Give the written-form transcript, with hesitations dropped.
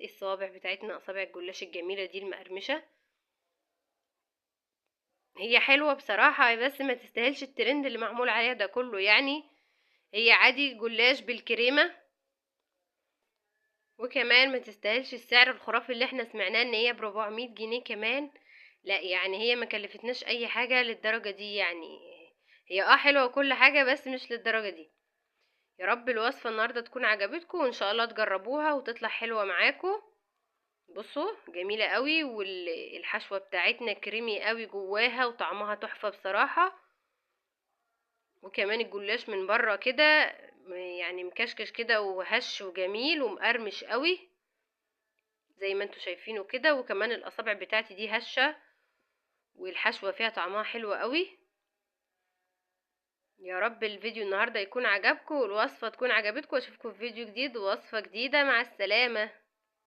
الصوابع بتاعتنا، اصابع الجلاش الجميلة دي المقرمشة. هي حلوة بصراحة بس ما تستاهلش الترند اللي معمول عليها ده كله يعني. هي عادي جلاش بالكريمة، وكمان ما تستاهلش السعر الخرافي اللي احنا سمعناه ان هي ب400 جنيه كمان. لا يعني هي ما كلفتناش اي حاجة للدرجة دي يعني. هي حلوة وكل حاجة بس مش للدرجة دي. يا رب الوصفة النهاردة تكون عجبتكم، وان شاء الله تجربوها وتطلع حلوة معاكم. بصوا جميلة قوي، والحشوة بتاعتنا كريمي قوي جواها وطعمها تحفة بصراحة. وكمان الجلاش من بره كده يعني مكشكش كده وهش وجميل ومقرمش قوي زي ما انتوا شايفينه كده. وكمان الاصابع بتاعتي دي هشة، والحشوة فيها طعمها حلو قوي. يا رب الفيديو النهاردة يكون عجبكم والوصفة تكون عجبتكم، واشوفكم في فيديو جديد ووصفة جديدة. مع السلامة.